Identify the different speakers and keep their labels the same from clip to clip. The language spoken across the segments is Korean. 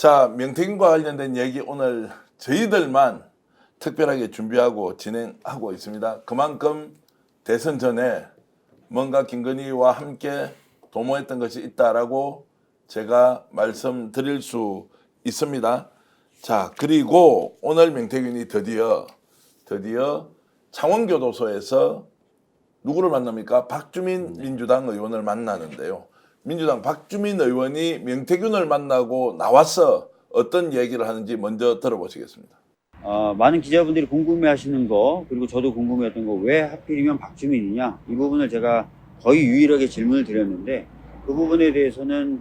Speaker 1: 자, 명태균과 관련된 얘기 오늘 저희들만 특별하게 준비하고 진행하고 있습니다. 그만큼 대선 전에 뭔가 김건희와 함께 도모했던 것이 있다라고 제가 말씀드릴 수 있습니다. 자, 그리고 오늘 명태균이 드디어 창원교도소에서 누구를 만납니까? 박주민 민주당 의원을 만나는데요. 민주당 박주민 의원이 명태균을 만나고 나와서 어떤 얘기를 하는지 먼저 들어보시겠습니다.
Speaker 2: 많은 기자분들이 궁금해하시는 거, 그리고 저도 궁금해했던 거, 왜 하필이면 박주민이냐, 이 부분을 제가 거의 유일하게 질문을 드렸는데, 그 부분에 대해서는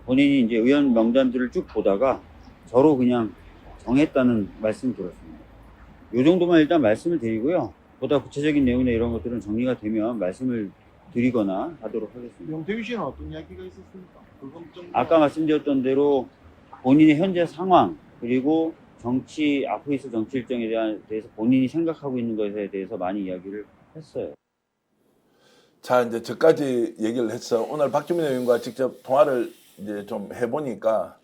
Speaker 2: 본인이 이제 의원 명단들을 쭉 보다가 저로 그냥 정했다는 말씀을 들었습니다. 이 정도만 일단 말씀을 드리고요. 보다 구체적인 내용이나 이런 것들은 정리가 되면 말씀을 드리거나 하도록 하겠습니다.
Speaker 3: 명태균 씨는 어떤 이야기가 있었습니까? 그건 좀
Speaker 2: 아까 말씀드렸던 대로 본인의 현재 상황, 그리고 앞으로 있을 정치 일정에 대해서 본인이 생각하고 있는 것에 대해서 많이 이야기를 했어요.
Speaker 1: 자, 이제 저까지 얘기를 했어. 오늘 박주민 의원과 직접 통화를 이제 좀 해보니까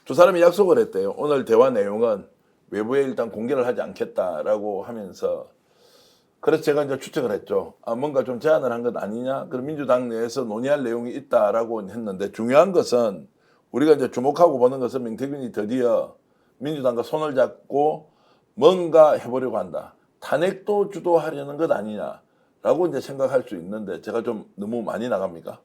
Speaker 1: 두 사람이 약속을 했대요. 오늘 대화 내용은 외부에 일단 공개를 하지 않겠다라고 하면서, 그래서 제가 이제 추측을 했죠. 뭔가 좀 제안을 한 것 아니냐? 그럼 민주당 내에서 논의할 내용이 있다라고 했는데, 중요한 것은 우리가 이제 주목하고 보는 것은 명태균이 드디어 민주당과 손을 잡고 뭔가 해보려고 한다. 탄핵도 주도하려는 것 아니냐라고 이제 생각할 수 있는데, 제가 좀 너무 많이 나갑니까?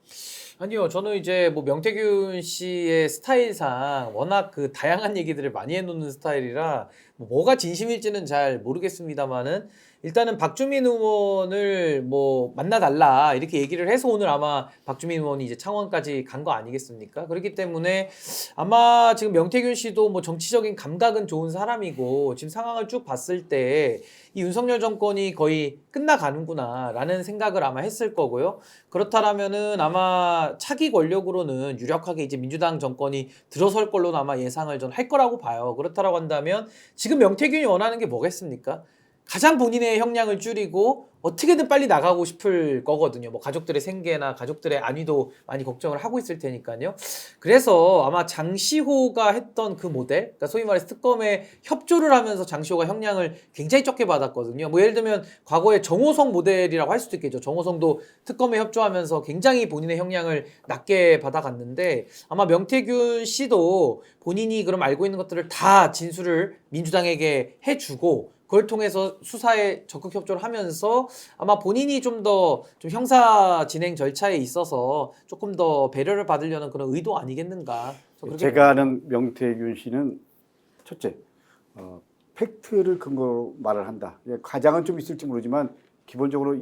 Speaker 4: 아니요, 저는 이제 뭐 명태균 씨의 스타일상 워낙 그 다양한 얘기들을 많이 해놓는 스타일이라 뭐가 진심일지는 잘 모르겠습니다만은, 일단은 박주민 의원을 뭐 만나달라 이렇게 얘기를 해서 오늘 아마 박주민 의원이 이제 창원까지 간 거 아니겠습니까? 그렇기 때문에 아마 지금 명태균 씨도 뭐 정치적인 감각은 좋은 사람이고, 지금 상황을 쭉 봤을 때 이 윤석열 정권이 거의 끝나가는구나 라는 생각을 아마 했을 거고요. 그렇다면은 아마 차기 권력으로는 유력하게 이제 민주당 정권이 들어설 걸로는 아마 예상을 전 할 거라고 봐요. 그렇다라고 한다면 지금 명태균이 원하는 게 뭐겠습니까? 가장 본인의 형량을 줄이고 어떻게든 빨리 나가고 싶을 거거든요. 뭐 가족들의 생계나 가족들의 안위도 많이 걱정을 하고 있을 테니까요. 그래서 아마 장시호가 했던 그 모델, 그러니까 소위 말해서 특검에 협조를 하면서 장시호가 형량을 굉장히 적게 받았거든요. 뭐 예를 들면 과거에 정호성 모델이라고 할 수도 있겠죠. 정호성도 특검에 협조하면서 굉장히 본인의 형량을 낮게 받아갔는데, 아마 명태균 씨도 본인이 그럼 알고 있는 것들을 다 진술을 민주당에게 해주고, 그걸 통해서 수사에 적극 협조를 하면서 아마 본인이 좀 더 형사 진행 절차에 있어서 조금 더 배려를 받으려는 그런 의도 아니겠는가.
Speaker 3: 제가 아는 명태균 씨는 첫째, 팩트를 근거로 말을 한다. 과장은 좀 있을지 모르지만 기본적으로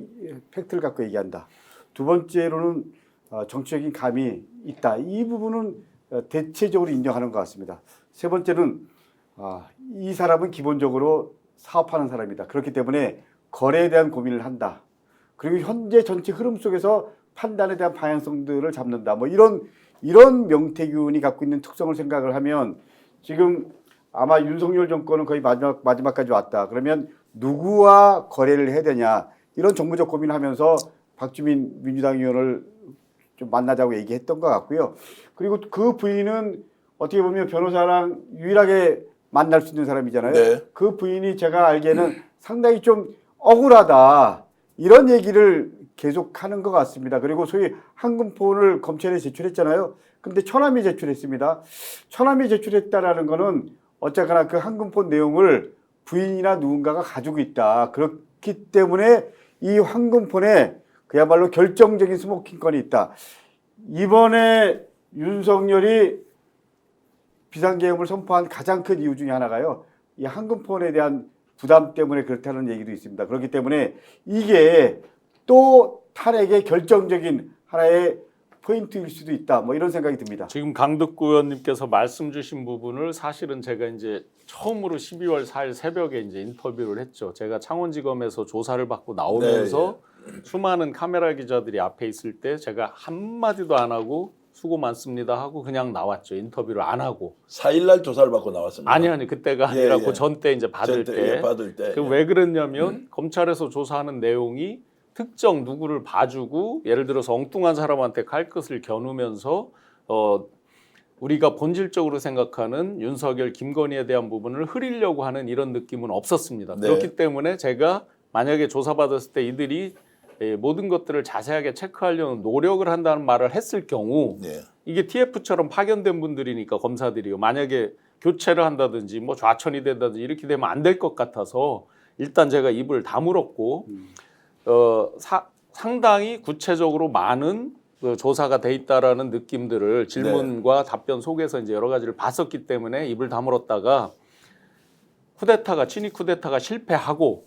Speaker 3: 팩트를 갖고 얘기한다. 두 번째로는 정치적인 감이 있다. 이 부분은 대체적으로 인정하는 것 같습니다. 세 번째는 이 사람은 기본적으로 사업하는 사람이다. 그렇기 때문에 거래에 대한 고민을 한다. 그리고 현재 정치 흐름 속에서 판단에 대한 방향성들을 잡는다. 뭐 이런 명태균이 갖고 있는 특성을 생각을 하면, 지금 아마 윤석열 정권은 거의 마지막까지 왔다. 그러면 누구와 거래를 해야 되냐, 이런 정무적 고민을 하면서 박주민 민주당 의원을 좀 만나자고 얘기했던 것 같고요. 그리고 그 부인은 어떻게 보면 변호사랑 유일하게 만날 수 있는 사람이잖아요.
Speaker 1: 네.
Speaker 3: 그 부인이 제가 알기에는 상당히 좀 억울하다, 이런 얘기를 계속 하는 것 같습니다. 그리고 소위 한금폰을 검찰에 제출했잖아요. 근데 처남이 제출했습니다. 처남이 제출했다라는 거는 어쨌거나 그 한금폰 내용을 부인이나 누군가가 가지고 있다. 그렇기 때문에 이 한금폰에 그야말로 결정적인 스모킹건이 있다. 이번에 윤석열이 비상계엄을 선포한 가장 큰 이유 중에 하나가요, 이 한금폰에 대한 부담 때문에 그렇다는 얘기도 있습니다. 그렇기 때문에 이게 또 탄핵의 결정적인 하나의 포인트일 수도 있다. 뭐 이런 생각이 듭니다.
Speaker 5: 지금 강덕구 의원님께서 말씀 주신 부분을 사실은 제가 이제 처음으로 12월 4일 새벽에 이제 인터뷰를 했죠. 제가 창원지검에서 조사를 받고 나오면서 수많은 카메라 기자들이 앞에 있을 때 제가 한마디도 안 하고 수고 많습니다 하고 그냥 나왔죠. 인터뷰를 안 하고.
Speaker 1: 4일날 조사를 받고 나왔습니다.
Speaker 5: 아니 그때가 아니라 그 전 때 이제 받을 때.
Speaker 1: 받을 때.
Speaker 5: 왜 그랬냐면 검찰에서 조사하는 내용이 특정 누구를 봐주고 예를 들어서 엉뚱한 사람한테 칼끝을 겨누면서 우리가 본질적으로 생각하는 윤석열, 김건희에 대한 부분을 흐리려고 하는 이런 느낌은 없었습니다.
Speaker 1: 네.
Speaker 5: 그렇기 때문에 제가 만약에 조사받았을 때 이들이 모든 것들을 자세하게 체크하려는 노력을 한다는 말을 했을 경우
Speaker 1: 네.
Speaker 5: 이게 TF처럼 파견된 분들이니까 검사들이요. 만약에 교체를 한다든지 뭐 좌천이 된다든지 이렇게 되면 안 될 것 같아서 일단 제가 입을 다물었고 상당히 구체적으로 많은 그 조사가 돼 있다라는 느낌들을 질문과 답변 속에서 이제 여러 가지를 봤었기 때문에 입을 다물었다가 쿠데타가 친위 쿠데타가 실패하고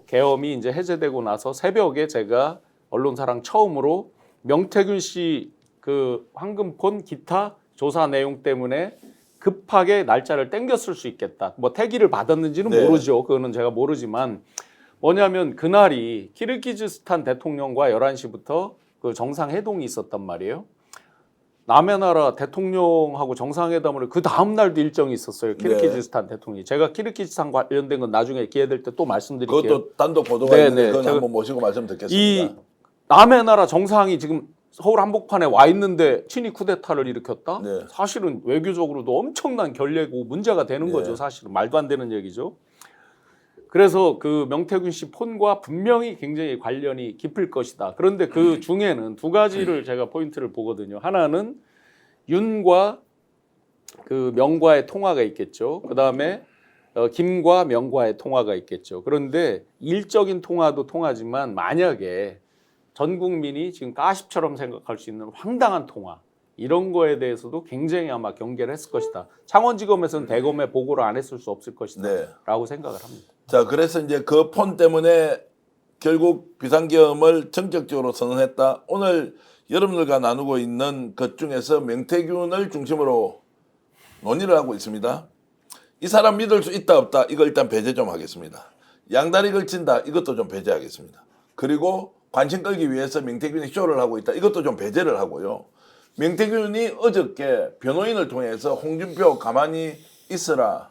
Speaker 5: 계엄이 이제 해제되고 나서 새벽에 제가 언론사랑 처음으로 명태균 씨 그 황금폰 기타 조사 내용 때문에 급하게 날짜를 땡겼을 수 있겠다. 뭐 태기를 받았는지는
Speaker 1: 네.
Speaker 5: 모르죠. 그거는 제가 모르지만 뭐냐면 그날이 키르기즈스탄 대통령과 11시부터 그 정상회동이 있었단 말이에요. 남의 나라 대통령하고 정상회담을 그 다음 날도 일정이 있었어요. 키르기즈스탄 대통령이. 제가 키르기즈스탄 관련된 건 나중에 기회 될 때 또 말씀드릴게요.
Speaker 1: 그것도 단독 보도가
Speaker 5: 네,
Speaker 1: 있는데
Speaker 5: 네.
Speaker 1: 그건
Speaker 5: 제가
Speaker 1: 한번 모시고 말씀 듣겠습니다.
Speaker 5: 이 남의 나라 정상이 지금 서울 한복판에 와 있는데 친위 쿠데타를 일으켰다?
Speaker 1: 네.
Speaker 5: 사실은 외교적으로도 엄청난 결례고 문제가 되는
Speaker 1: 네.
Speaker 5: 거죠. 사실은 말도 안 되는 얘기죠. 그래서 그 명태균 씨 폰과 분명히 굉장히 관련이 깊을 것이다. 그런데 그 중에는 두 가지를 제가 포인트를 보거든요. 하나는 윤과 그 명과의 통화가 있겠죠. 그 다음에 김과 명과의 통화가 있겠죠. 그런데 일적인 통화도 통하지만 만약에 전 국민이 지금 가십처럼 생각할 수 있는 황당한 통화 이런 거에 대해서도 굉장히 아마 경계를 했을 것이다. 창원지검에서는 대검에 보고를 안 했을 수 없을 것이다
Speaker 1: 네.
Speaker 5: 라고 생각을 합니다.
Speaker 1: 자, 그래서 이제 그 폰 때문에 결국 비상계엄을 정적적으로 선언했다. 오늘 여러분들과 나누고 있는 것 중에서 명태균을 중심으로 논의를 하고 있습니다. 이 사람 믿을 수 있다 없다 이거 일단 배제 좀 하겠습니다. 양다리 걸친다 이것도 좀 배제하겠습니다. 그리고 관심 끌기 위해서 명태균이 쇼를 하고 있다 이것도 좀 배제를 하고요. 명태균이 어저께 변호인을 통해서 홍준표 가만히 있으라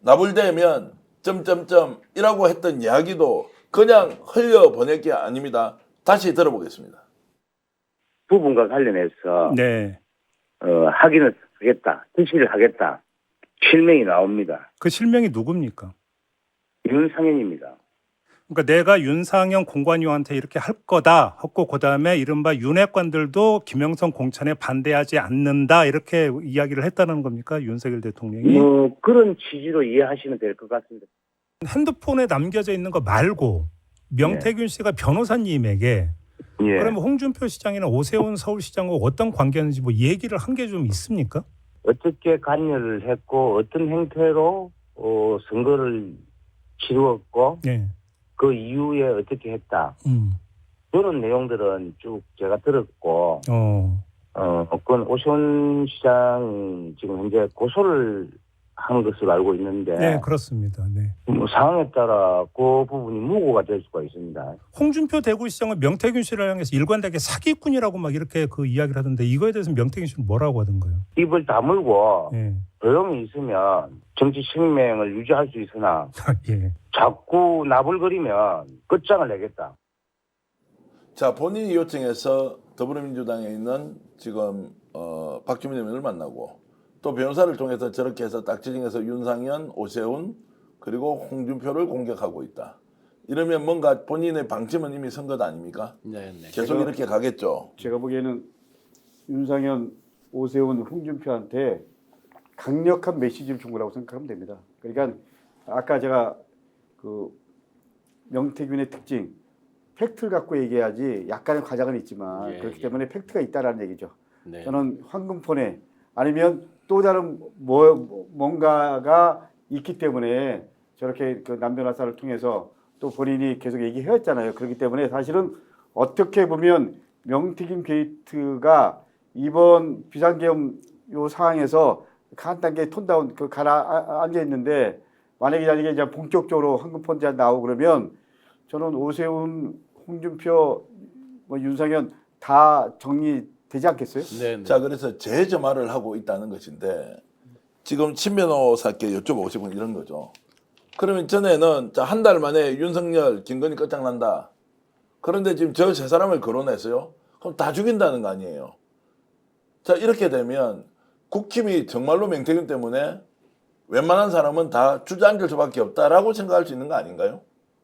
Speaker 1: 나불대면 점점점이라고 했던 이야기도 그냥 흘려보낼 게 아닙니다. 다시 들어보겠습니다.
Speaker 6: 부분과 관련해서
Speaker 7: 네.
Speaker 6: 확인을 하겠다, 지시를 하겠다, 실명이 나옵니다.
Speaker 7: 그 실명이 누굽니까?
Speaker 6: 윤상현입니다.
Speaker 7: 그러니까 내가 윤상현 공관위원한테 이렇게 할 거다 하고 그다음에 이른바 윤핵관들도 김영선 공천에 반대하지 않는다 이렇게 이야기를 했다는 겁니까? 윤석열 대통령이?
Speaker 6: 그런 취지로 이해하시면 될 것 같습니다.
Speaker 7: 핸드폰에 남겨져 있는 거 말고 명태균 씨가 변호사님에게
Speaker 6: 예.
Speaker 7: 그러면 홍준표 시장이나 오세훈 서울시장과 어떤 관계였는지 뭐 얘기를 한 게 좀 있습니까?
Speaker 6: 어떻게 관여를 했고 어떤 형태로 선거를 치루었고
Speaker 7: 네.
Speaker 6: 그 이후에 어떻게 했다. 그런 내용들은 쭉 제가 들었고 그건 오세훈 시장 지금 현재 고소를 한 것으로 알고 있는데
Speaker 7: 네, 그렇습니다. 네.
Speaker 6: 뭐 상황에 따라 그 부분이 무고가 될 수가 있습니다.
Speaker 7: 홍준표 대구시장은 명태균 씨를 향해서 일관되게 사기꾼이라고 막 이렇게 그 이야기를 하던데 이거에 대해서 명태균 씨는 뭐라고 하던가요?
Speaker 6: 입을 다물고
Speaker 7: 예.
Speaker 6: 조용히 있으면 정치 생명을 유지할 수 있으나
Speaker 7: 예.
Speaker 6: 자꾸 나불거리면 끝장을 내겠다.
Speaker 1: 자, 본인이 요청해서 더불어민주당에 있는 지금 박주민 의원을 만나고 또 변호사를 통해서 저렇게 해서 딱 지정해서 윤상현, 오세훈 그리고 홍준표를 공격하고 있다. 이러면 뭔가 본인의 방침은 이미 선 것 아닙니까?
Speaker 5: 네.
Speaker 1: 계속 이렇게 가겠죠.
Speaker 3: 제가 보기에는 윤상현, 오세훈, 홍준표한테 강력한 메시지를 준 거라고 생각하면 됩니다. 그러니까 아까 제가 그 명태균의 특징, 팩트를 갖고 얘기해야지 약간의 과장은 있지만 그렇기 때문에 팩트가 있다라는 얘기죠.
Speaker 5: 네.
Speaker 3: 저는 황금폰에 아니면 또 다른 뭔가가 있기 때문에 저렇게 그 남변화사를 통해서 또 본인이 계속 얘기해왔잖아요. 그렇기 때문에 사실은 어떻게 보면 명태균 게이트가 이번 비상계엄 요 상황에서 한 단계 톤다운 그 가라앉아 있는데 만약에 이제 본격적으로 황금폰자 나오고 그러면 저는 오세훈, 홍준표, 뭐 윤상현 다 정리되지 않겠어요?
Speaker 5: 네.
Speaker 1: 자, 그래서 재점화를 하고 있다는 것인데 지금 친 변호사께 여쭤보고 싶은 이런 거죠. 그러면 전에는 한 달 만에 윤석열, 김건희 끝장난다. 그런데 지금 저 세 사람을 거론해서요. 그럼 다 죽인다는 거 아니에요. 자, 이렇게 되면 국힘이 정말로 명태균 때문에 웬만한 사람은 다 주저앉을 수밖에 없다라고 생각할 수 있는 거 아닌가요?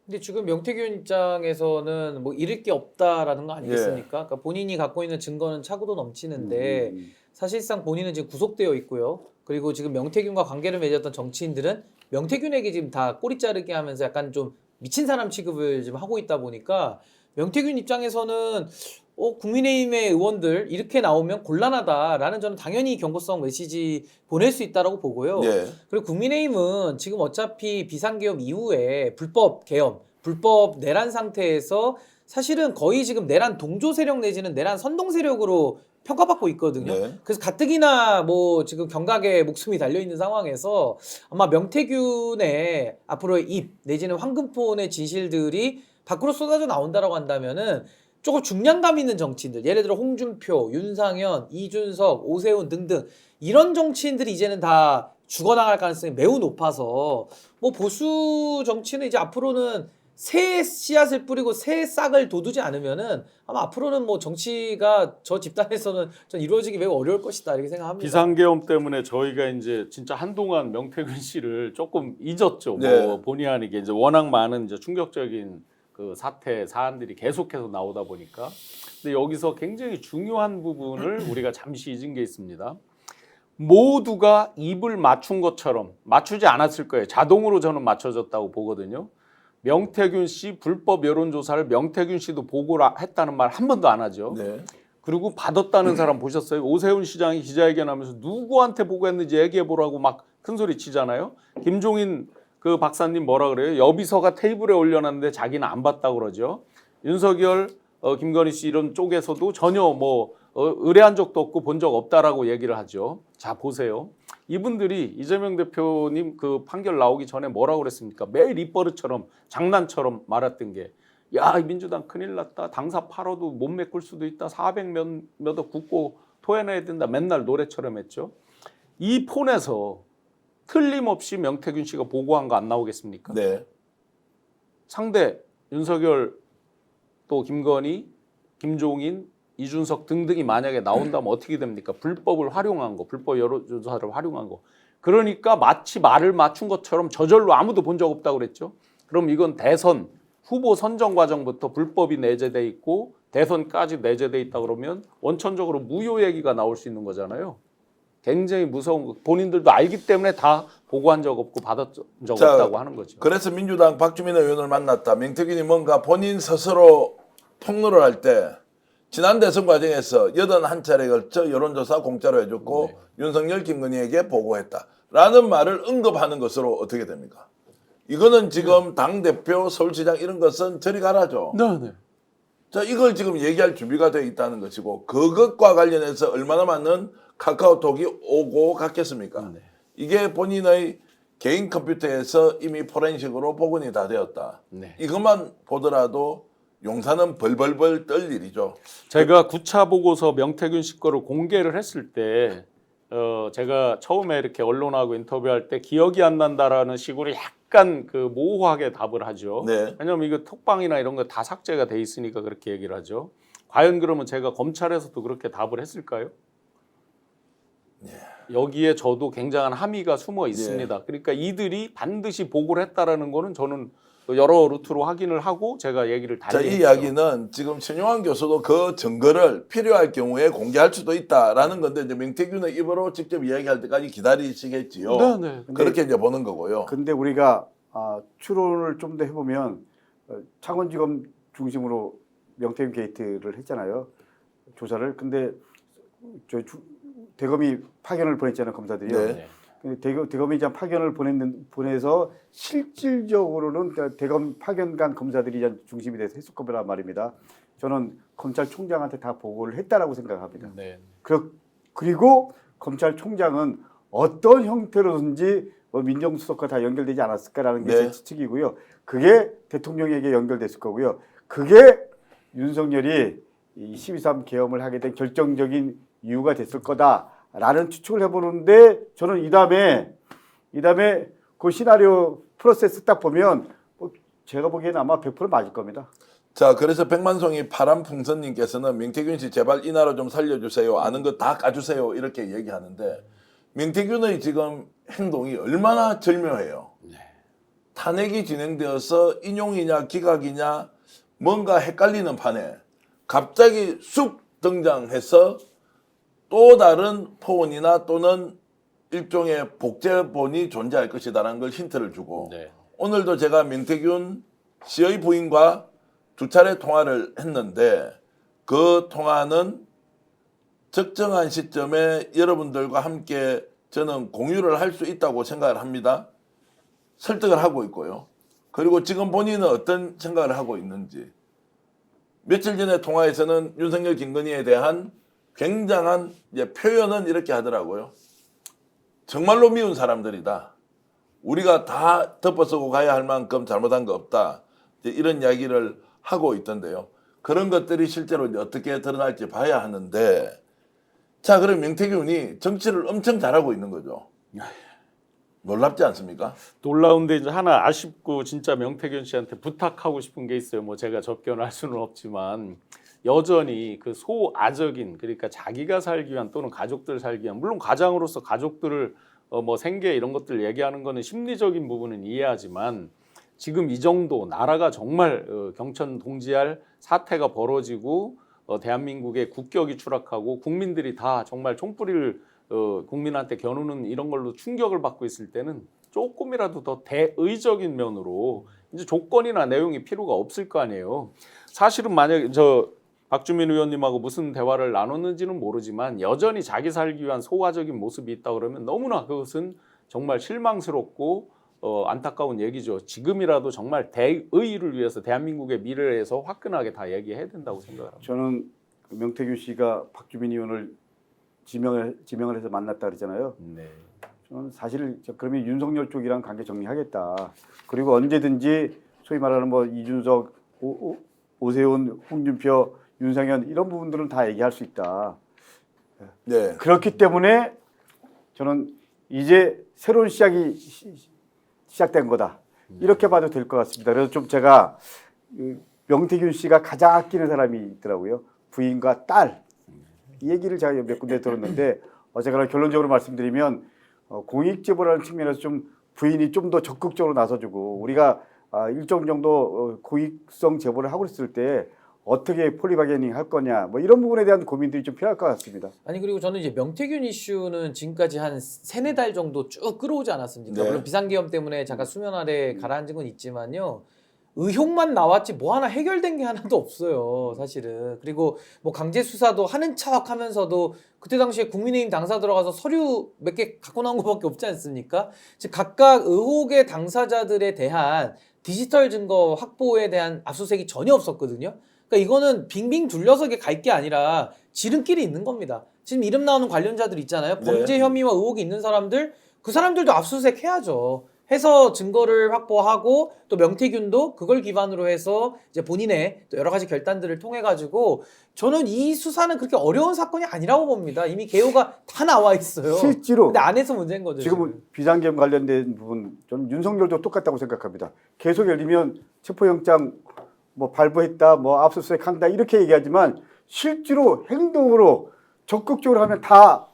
Speaker 4: 근데 지금 명태균 입장에서는 뭐 잃을 게 없다라는 거 아니겠습니까? 그러니까 본인이 갖고 있는 증거는 차고도 넘치는데 사실상 본인은 지금 구속되어 있고요. 그리고 지금 명태균과 관계를 맺었던 정치인들은 명태균에게 지금 다 꼬리 자르게 하면서 약간 좀 미친 사람 취급을 지금 하고 있다 보니까 명태균 입장에서는 국민의힘의 의원들 이렇게 나오면 곤란하다라는 저는 당연히 경고성 메시지 보낼 수 있다라고 보고요.
Speaker 1: 예.
Speaker 4: 그리고 국민의힘은 지금 어차피 비상계엄 이후에 불법 계엄, 불법 내란 상태에서 사실은 거의 지금 내란 동조 세력 내지는 내란 선동 세력으로 평가받고 있거든요.
Speaker 1: 네.
Speaker 4: 그래서 가뜩이나 뭐 지금 경각에 목숨이 달려 있는 상황에서 아마 명태균의 앞으로의 입 내지는 황금폰의 진실들이 밖으로 쏟아져 나온다라고 한다면은 조금 중량감 있는 정치인들, 예를 들어 홍준표, 윤상현, 이준석, 오세훈 등등 이런 정치인들이 이제는 다 죽어나갈 가능성이 매우 높아서 뭐 보수 정치는 이제 앞으로는 새 씨앗을 뿌리고 새 싹을 돋우지 않으면은 아마 앞으로는 뭐 정치가 저 집단에서는 전 이루어지기 매우 어려울 것이다 이렇게 생각합니다.
Speaker 5: 비상계엄 때문에 저희가 이제 진짜 한동안 명태균 씨를 조금 잊었죠.
Speaker 1: 네.
Speaker 5: 뭐 본의 아니게 이제 워낙 많은 이제 충격적인 그 사태 사안들이 계속해서 나오다 보니까. 근데 여기서 굉장히 중요한 부분을 우리가 잠시 잊은 게 있습니다. 모두가 입을 맞춘 것처럼 맞추지 않았을 거예요. 자동으로 저는 맞춰졌다고 보거든요. 명태균 씨 불법 여론조사를 명태균 씨도 보고를 했다는 말 한 번도 안 하죠.
Speaker 1: 네.
Speaker 5: 그리고 받았다는 사람 보셨어요? 오세훈 시장이 기자회견하면서 누구한테 보고했는지 얘기해보라고 막 큰소리 치잖아요. 김종인 그 박사님 뭐라 그래요? 여비서가 테이블에 올려놨는데 자기는 안 봤다고 그러죠. 윤석열, 김건희 씨 이런 쪽에서도 전혀 뭐 의뢰한 적도 없고 본 적 없다라고 얘기를 하죠. 자 보세요. 이분들이 이재명 대표님 그 판결 나오기 전에 뭐라고 그랬습니까? 매일 입버릇처럼 장난처럼 말했던 게 야, 민주당 큰일 났다. 당사 팔아도 못 메꿀 수도 있다. 400몇억 굽고 토해내야 된다. 맨날 노래처럼 했죠. 이 폰에서 틀림없이 명태균 씨가 보고한 거 안 나오겠습니까?
Speaker 1: 네.
Speaker 5: 상대 윤석열 또 김건희, 김종인, 이준석 등등이 만약에 나온다면 어떻게 됩니까? 불법을 활용한 거, 불법 여론조사를 활용한 거. 그러니까 마치 말을 맞춘 것처럼 저절로 아무도 본 적 없다고 그랬죠. 그럼 이건 대선 후보 선정 과정부터 불법이 내재돼 있고 대선까지 내재돼 있다 그러면 원천적으로 무효 얘기가 나올 수 있는 거잖아요. 굉장히 무서운 거. 본인들도 알기 때문에 다 보고한 적 없고 받은 적
Speaker 1: 자,
Speaker 5: 없다고 하는 거죠.
Speaker 1: 그래서 민주당 박주민 의원을 만났다. 명태균이 뭔가 본인 스스로 폭로를 할 때 지난 대선 과정에서 81차례에 걸쳐 여론조사 공짜로 해줬고
Speaker 5: 네.
Speaker 1: 윤석열, 김건희에게 보고했다라는 말을 언급하는 것으로 어떻게 됩니까? 이거는 지금 당대표, 서울시장 이런 것은 저리 가라죠.
Speaker 5: 네.
Speaker 1: 자, 이걸 지금 얘기할 준비가 되어 있다는 것이고 그것과 관련해서 얼마나 많은 카카오톡이 오고 갔겠습니까?
Speaker 5: 네.
Speaker 1: 이게 본인의 개인 컴퓨터에서 이미 포렌식으로 복원이 다 되었다.
Speaker 5: 네.
Speaker 1: 이것만 보더라도 용사는 벌벌벌 떨 일이죠.
Speaker 5: 제가 9차 보고서 명태균 씨 거를 공개를 했을 때 제가 처음에 이렇게 언론하고 인터뷰할 때 기억이 안 난다라는 식으로 약간 그 모호하게 답을 하죠.
Speaker 1: 네.
Speaker 5: 왜냐하면 이거 톡방이나 이런 거 다 삭제가 돼 있으니까 그렇게 얘기를 하죠. 과연 그러면 제가 검찰에서도 그렇게 답을 했을까요? 여기에 저도 굉장한 함의가 숨어 있습니다. 그러니까 이들이 반드시 보고를 했다라는 거는 저는 여러 루트로 확인을 하고 제가 얘기를
Speaker 1: 자,
Speaker 5: 달리
Speaker 1: 이
Speaker 5: 했죠.
Speaker 1: 이야기는 지금 신용환 교수도 그 증거를 필요할 경우에 공개할 수도 있다라는 건데 이제 명태균의 입으로 직접 이야기할 때까지 기다리시겠지요.
Speaker 5: 네.
Speaker 1: 그렇게 이제 보는 거고요.
Speaker 3: 근데 우리가 추론을 좀 더 해보면 창원지검 중심으로 명태균 게이트를 했잖아요. 조사를. 근데 대검이 파견을 보냈잖아요. 검사들이요.
Speaker 1: 네.
Speaker 3: 대검이 이제 파견을 보내서 실질적으로는 대검 파견간 검사들이 이제 중심이 돼서 했을 거란 말입니다. 저는 검찰총장한테 다 보고를 했다라고 생각합니다.
Speaker 5: 네.
Speaker 3: 그리고 검찰총장은 어떤 형태로든지 민정수석과 다 연결되지 않았을까라는 게 제 추측이고요. 그게 대통령에게 연결됐을 거고요. 그게 윤석열이 이 12.3 계엄을 하게 된 결정적인 이유가 됐을 거다라는 추측을 해보는데 저는 이 다음에 그 시나리오 프로세스 딱 보면 제가 보기에는 아마 100% 맞을 겁니다.
Speaker 1: 자, 그래서 백만송이 파란풍선님께서는 명태균 씨 제발 이 나라 좀 살려주세요. 아는 거 다 까주세요. 이렇게 얘기하는데 명태균의 지금 행동이 얼마나 절묘해요. 탄핵이 진행되어서 인용이냐 기각이냐 뭔가 헷갈리는 판에 갑자기 쑥 등장해서 또 다른 포원이나 또는 일종의 복제본이 존재할 것이다라는 걸 힌트를 주고
Speaker 5: 네.
Speaker 1: 오늘도 제가 명태균 씨의 부인과 2차례 통화를 했는데 그 통화는 적정한 시점에 여러분들과 함께 저는 공유를 할 수 있다고 생각을 합니다. 설득을 하고 있고요. 그리고 지금 본인은 어떤 생각을 하고 있는지. 며칠 전에 통화에서는 윤석열 김건희에 대한 굉장한 이제 표현은 이렇게 하더라고요. 정말로 미운 사람들이다. 우리가 다 덮어쓰고 가야 할 만큼 잘못한 거 없다. 이제 이런 이야기를 하고 있던데요. 그런 것들이 실제로 이제 어떻게 드러날지 봐야 하는데, 자, 그럼 명태균이 정치를 엄청 잘하고 있는 거죠. 놀랍지 않습니까?
Speaker 5: 놀라운데 이제 하나 아쉽고 진짜 명태균 씨한테 부탁하고 싶은 게 있어요. 뭐 제가 접견할 수는 없지만 여전히 그 소아적인, 그러니까 자기가 살기 위한 또는 가족들 살기 위한, 물론 가장으로서 가족들을 뭐 생계 이런 것들 얘기하는 거는 심리적인 부분은 이해하지만 지금 이 정도 나라가 정말 경천 동지할 사태가 벌어지고 대한민국의 국격이 추락하고 국민들이 다 정말 총뿌리를 국민한테 겨누는 이런 걸로 충격을 받고 있을 때는 조금이라도 더 대의적인 면으로 이제 조건이나 내용이 필요가 없을 거 아니에요. 사실은 만약에 박주민 의원님하고 무슨 대화를 나눴는지는 모르지만 여전히 자기 살기 위한 소화적인 모습이 있다 그러면 너무나 그것은 정말 실망스럽고 안타까운 얘기죠. 지금이라도 정말 대의를 위해서 대한민국의 미래를 위해서 화끈하게 다 얘기해야 된다고 생각합니다.
Speaker 3: 저는 명태균 씨가 박주민 의원을 지명을 해서 만났다 그랬잖아요.
Speaker 5: 네.
Speaker 3: 저는 사실 그러면 윤석열 쪽이랑 관계 정리하겠다. 그리고 언제든지 소위 말하는 뭐 이준석, 오세훈, 홍준표, 윤상현 이런 부분들은 다 얘기할 수 있다.
Speaker 1: 네.
Speaker 3: 그렇기 때문에 저는 이제 새로운 시작이 시작된 거다. 이렇게 봐도 될 것 같습니다. 그래서 좀 제가 명태균 씨가 가장 아끼는 사람이 있더라고요. 부인과 딸. 이 얘기를 제가 몇 군데 들었는데 어쨌거나 결론적으로 말씀드리면 공익제보라는 측면에서 좀 부인이 좀 더 적극적으로 나서주고 우리가 일정 정도 공익성 제보를 하고 있을 때 어떻게 폴리바게닝 할 거냐 뭐 이런 부분에 대한 고민들이 좀 필요할 것 같습니다.
Speaker 4: 아니 그리고 저는 이제 명태균 이슈는 지금까지 한 3-4달 정도 쭉 끌어오지 않았습니까?
Speaker 1: 네.
Speaker 4: 물론 비상계엄 때문에 잠깐 수면 아래 가라앉은 건 있지만요. 의혹만 나왔지 뭐 하나 해결된 게 하나도 없어요, 사실은. 그리고 뭐 강제 수사도 하는 척 하면서도 그때 당시에 국민의힘 당사 들어가서 서류 몇 개 갖고 나온 것밖에 없지 않습니까? 즉 각각 의혹의 당사자들에 대한 디지털 증거 확보에 대한 압수수색이 전혀 없었거든요. 그러니까 이거는 빙빙 둘러서 갈 게 아니라 지름길이 있는 겁니다. 지금 이름 나오는 관련자들 있잖아요. 범죄 혐의와 의혹이 있는 사람들, 그 사람들도 압수수색 해야죠. 해서 증거를 확보하고 또 명태균도 그걸 기반으로 해서 이제 본인의 또 여러 가지 결단들을 통해 가지고 저는 이 수사는 그렇게 어려운 사건이 아니라고 봅니다. 이미 개요가 다 나와 있어요.
Speaker 3: 실제로
Speaker 4: 근데 안에서 문제인 거죠.
Speaker 3: 지금 비상계엄 관련된 부분 저는 윤석열도 똑같다고 생각합니다. 계속 예를 들면 체포영장 뭐 발부했다, 뭐 압수수색한다 이렇게 얘기하지만 실제로 행동으로 적극적으로 하면 다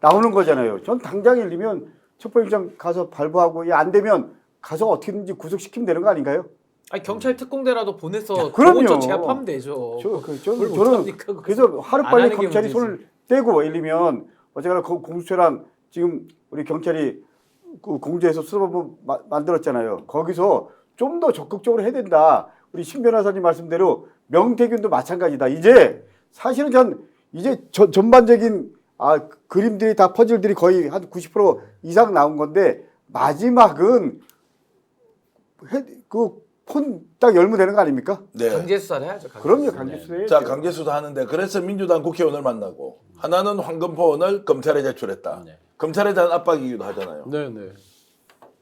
Speaker 3: 나오는 거잖아요. 전 당장 예를 들면 체포영장 가서 발부하고 안 되면 가서 어떻게든지 구속시키면 되는 거 아닌가요?
Speaker 4: 아니 경찰 특공대라도 보내서
Speaker 3: 그럼요.
Speaker 4: 저거 제압하면 되죠.
Speaker 3: 저는 그래서 하루빨리 검찰이 손을 떼고 예를 들면 어쨌거나 공수처랑 지금 우리 경찰이 그 공조해서 수사본부 만들었잖아요. 거기서 좀 더 적극적으로 해야 된다. 우리 신 변호사님 말씀대로 명태균도 마찬가지다. 이제 사실은 이제 전반적인 그림들이 다 퍼즐들이 거의 한 90% 이상 나온 건데 마지막은 그 폰 딱 열면 되는 거 아닙니까?
Speaker 1: 네.
Speaker 4: 강제 수사를 해야죠.
Speaker 3: 그럼요, 강제 수사해야죠.
Speaker 1: 자, 강제 수사하는데 그래서 민주당 국회의원을 만나고 하나는 황금포원을 검찰에 제출했다.
Speaker 5: 네.
Speaker 1: 검찰에 대한 압박이기도 하잖아요.
Speaker 5: 네, 네.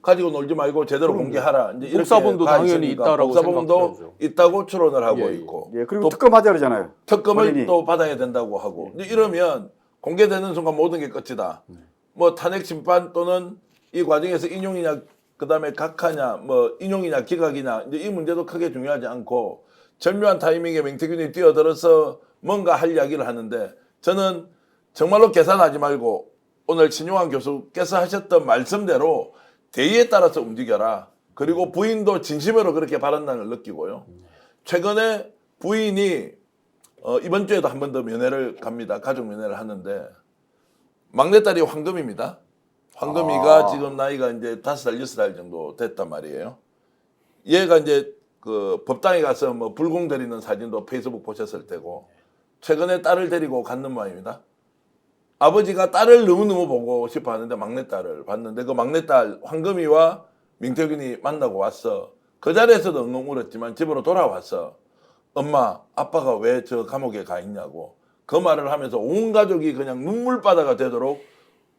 Speaker 1: 가지고 놀지 말고 제대로 공개하라. 이제 이렇게
Speaker 5: 복사본도
Speaker 1: 가
Speaker 5: 당연히
Speaker 1: 있으니까
Speaker 5: 있다라고
Speaker 1: 복사본도
Speaker 5: 생각해야죠.
Speaker 1: 있다고 추론을 하고
Speaker 5: 예, 예.
Speaker 1: 있고
Speaker 3: 예, 그리고
Speaker 1: 또
Speaker 3: 특검하자 그러잖아요.
Speaker 1: 특검을
Speaker 3: 본인이.
Speaker 1: 또 받아야 된다고 하고 이제 이러면 공개되는 순간 모든 게 끝이다. 뭐 탄핵 심판 또는 이 과정에서 인용이냐 그다음에 각하냐 뭐 인용이냐 기각이냐 이제 이 문제도 크게 중요하지 않고 절묘한 타이밍에 명태균이 뛰어들어서 뭔가 할 이야기를 하는데 저는 정말로 계산하지 말고 오늘 신용환 교수께서 하셨던 말씀대로 대의에 따라서 움직여라. 그리고 부인도 진심으로 그렇게 바란다는 걸 느끼고요. 최근에 부인이 이번 주에도 한 번 더 면회를 갑니다. 가족 면회를 하는데 막내딸이 황금입니다. 황금이가 지금 나이가 이제 5살, 6살 정도 됐단 말이에요. 얘가 이제 그 법당에 가서 뭐 불공 드리는 사진도 페이스북 보셨을 테고 최근에 딸을 데리고 갔는 모양입니다. 아버지가 딸을 너무너무 보고 싶어 하는데 막내딸을 봤는데 그 막내딸 황금이와 명태균이 만나고 왔어. 그 자리에서도 엉엉 울었지만 집으로 돌아와서 엄마, 아빠가 왜 저 감옥에 가 있냐고 그 말을 하면서 온 가족이 그냥 눈물바다가 되도록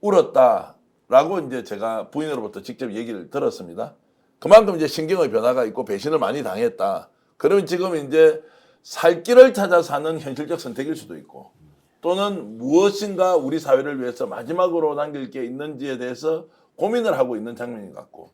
Speaker 1: 울었다라고 이제 제가 부인으로부터 직접 얘기를 들었습니다. 그만큼 이제 신경의 변화가 있고 배신을 많이 당했다. 그러면 지금 이제 살 길을 찾아 사는 현실적 선택일 수도 있고 또는 무엇인가 우리 사회를 위해서 마지막으로 남길 게 있는지에 대해서 고민을 하고 있는 장면인 것 같고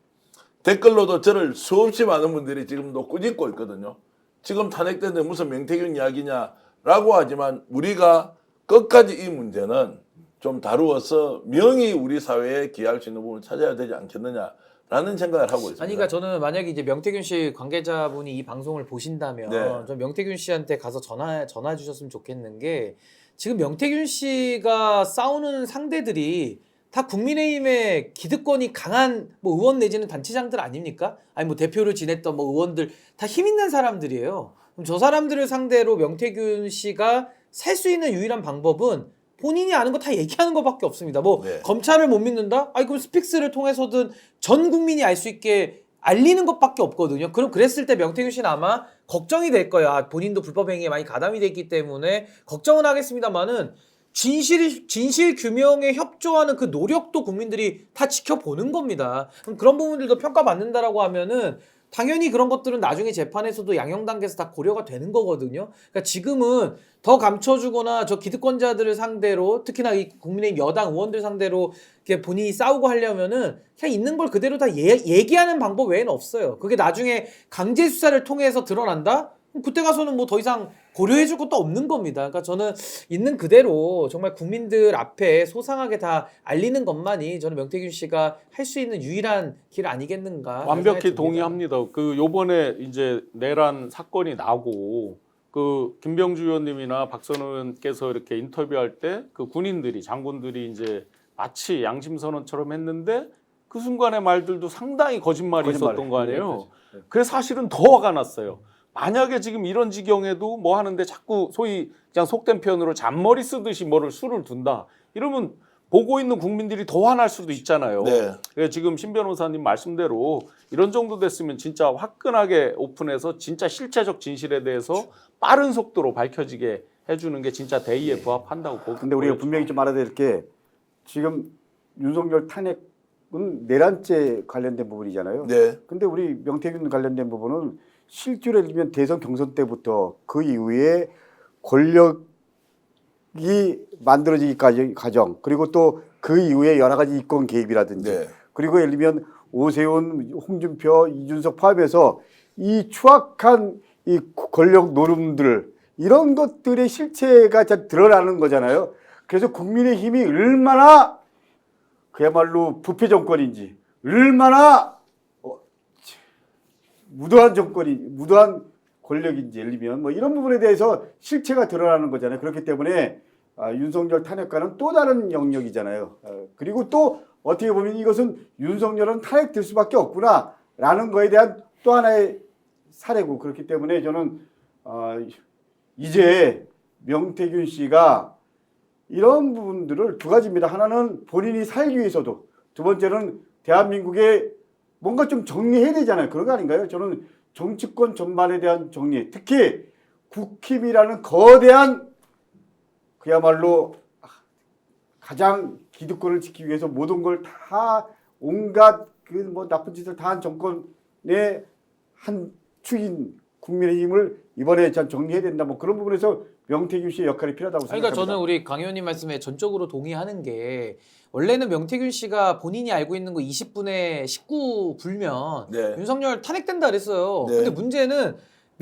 Speaker 1: 댓글로도 저를 수없이 많은 분들이 지금도 꾸짖고 있거든요. 지금 탄핵되는데 무슨 명태균 이야기냐라고 하지만 우리가 끝까지 이 문제는 좀 다루어서 명히 우리 사회에 기여할 수 있는 부분을 찾아야 되지 않겠느냐라는 생각을 하고 있습니다.
Speaker 4: 아니, 그러니까 저는 만약에 이제 명태균 씨 관계자분이 이 방송을 보신다면
Speaker 1: 네.
Speaker 4: 좀 명태균 씨한테 가서 전화 주셨으면 좋겠는 게 지금 명태균 씨가 싸우는 상대들이 다 국민의힘의 기득권이 강한 뭐 의원 내지는 단체장들 아닙니까? 아니 뭐 대표를 지냈던 뭐 의원들 다 힘 있는 사람들이에요. 그럼 저 사람들을 상대로 명태균 씨가 살 수 있는 유일한 방법은 본인이 아는 거 다 얘기하는 것밖에 없습니다. 뭐
Speaker 1: 네.
Speaker 4: 검찰을 못 믿는다? 아니 그럼 스픽스를 통해서든 전 국민이 알 수 있게 알리는 것밖에 없거든요. 그럼 그랬을 때 명태균 씨는 아마 걱정이 될 거야. 본인도 불법 행위에 많이 가담이 됐기 때문에 걱정은 하겠습니다만은 진실 규명에 협조하는 그 노력도 국민들이 다 지켜보는 겁니다. 그럼 그런 부분들도 평가받는다라고 하면은 당연히 그런 것들은 나중에 재판에서도 양형 단계에서 다 고려가 되는 거거든요. 그러니까 지금은 더 감춰주거나 저 기득권자들을 상대로 특히나 이 국민의힘 여당 의원들 상대로 이렇게 본인이 싸우고 하려면은 그냥 있는 걸 그대로 다 얘기하는 방법 외에는 없어요. 그게 나중에 강제 수사를 통해서 드러난다? 그럼 그때 가서는 뭐 더 이상 고려해줄 것도 없는 겁니다. 그러니까 저는 있는 그대로 정말 국민들 앞에 소상하게 다 알리는 것만이 저는 명태균 씨가 할 수 있는 유일한 길 아니겠는가.
Speaker 5: 완벽히 동의합니다. 그 요번에 이제 내란 사건이 나고 그 김병주 의원님이나 박선호 의원께서 이렇게 인터뷰할 때 그 군인들이 장군들이 이제 마치 양심 선언처럼 했는데 그 순간의 말들도 상당히 거짓말이 있었던 거 아니에요. 그래서 사실은 더 화가 났어요. 만약에 지금 이런 지경에도 뭐 하는데 자꾸 소위 그냥 속된 표현으로 잔머리 쓰듯이 뭐를 수를 둔다. 이러면 보고 있는 국민들이 더 화날 수도 있잖아요.
Speaker 1: 네.
Speaker 5: 그래서 지금 신 변호사님 말씀대로 이런 정도 됐으면 진짜 화끈하게 오픈해서 진짜 실체적 진실에 대해서 빠른 속도로 밝혀지게 해주는 게 진짜 대의에 부합한다고 보고.
Speaker 3: 근데 우리가 분명히 좀 알아야 될 게 지금 윤석열 탄핵은 내란죄 관련된 부분이잖아요.
Speaker 1: 네.
Speaker 3: 근데 우리 명태균 관련된 부분은 실제로 예를 들면 대선 경선 때부터 그 이후에 권력이 만들어지기까지 과정 그리고 또 그 이후에 여러 가지 이권 개입이라든지
Speaker 1: 네.
Speaker 3: 그리고 예를 들면 오세훈, 홍준표, 이준석 포함해서 이 추악한 이 권력 노름들 이런 것들의 실체가 잘 드러나는 거잖아요. 그래서 국민의힘이 얼마나 그야말로 부패 정권인지 얼마나 무도한 정권이 무도한 권력인지 예를 들면 뭐 이런 부분에 대해서 실체가 드러나는 거잖아요. 그렇기 때문에 윤석열 탄핵과는 또 다른 영역이잖아요. 그리고 또 어떻게 보면 이것은 윤석열은 탄핵될 수밖에 없구나라는 거에 대한 또 하나의 사례고 그렇기 때문에 저는 이제 명태균 씨가 이런 부분들을 두 가지입니다. 하나는 본인이 살기 위해서도 두 번째는 대한민국에 뭔가 좀 정리해야 되잖아요. 그런 거 아닌가요? 저는 정치권 전반에 대한 정리, 특히 국힘이라는 거대한 그야말로 가장 기득권을 지키기 위해서 모든 걸 다 온갖 그 뭐 나쁜 짓을 다 한 정권의 한 축인 국민의힘을 이번에 참 정리해야 된다. 뭐 그런 부분에서 명태균 씨의 역할이 필요하다고 생각합니다.
Speaker 4: 그러니까 저는 우리 강 의원님 말씀에 전적으로 동의하는 게 원래는 명태균 씨가 본인이 알고 있는 거 20분에 19 불면
Speaker 1: 네.
Speaker 4: 윤석열 탄핵된다 그랬어요.
Speaker 1: 네.
Speaker 4: 근데 문제는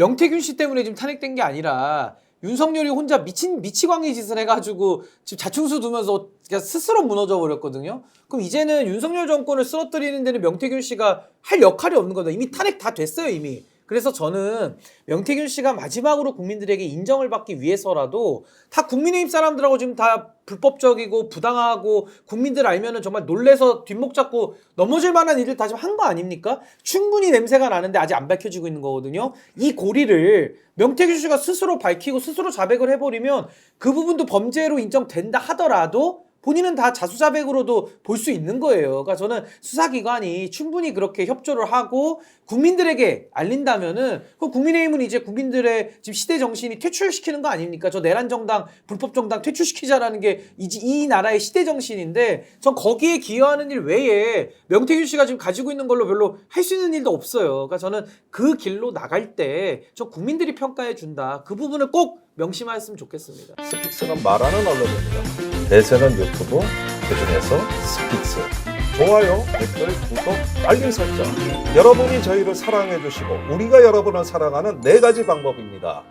Speaker 4: 명태균 씨 때문에 지금 탄핵된 게 아니라 윤석열이 혼자 미치광이 짓을 해가지고 지금 자충수 두면서 그냥 스스로 무너져 버렸거든요. 그럼 이제는 윤석열 정권을 쓰러뜨리는 데는 명태균 씨가 할 역할이 없는 거다. 이미 탄핵 다 됐어요, 이미. 그래서 저는 명태균 씨가 마지막으로 국민들에게 인정을 받기 위해서라도 다 국민의힘 사람들하고 지금 다 불법적이고 부당하고 국민들 알면은 정말 놀래서 뒷목 잡고 넘어질 만한 일을 다 지금 한 거 아닙니까? 충분히 냄새가 나는데 아직 안 밝혀지고 있는 거거든요. 이 고리를 명태균 씨가 스스로 밝히고 스스로 자백을 해버리면 그 부분도 범죄로 인정된다 하더라도 본인은 다 자수자백으로도 볼 수 있는 거예요. 그러니까 저는 수사기관이 충분히 그렇게 협조를 하고 국민들에게 알린다면은 그 국민의힘은 이제 국민들의 지금 시대 정신이 퇴출시키는 거 아닙니까? 저 내란 정당, 불법 정당 퇴출시키자라는 게 이 나라의 시대 정신인데 전 거기에 기여하는 일 외에 명태균 씨가 지금 가지고 있는 걸로 별로 할 수 있는 일도 없어요. 그러니까 저는 그 길로 나갈 때 저 국민들이 평가해 준다. 그 부분을 꼭 명심하셨으면 좋겠습니다.
Speaker 8: 스픽스는 말하는 언론입니다. 대세는 유튜브, 그중에서 스픽스. 좋아요, 댓글, 구독, 알림 설정. 여러분이 저희를 사랑해 주시고 우리가 여러분을 사랑하는 4가지 방법입니다.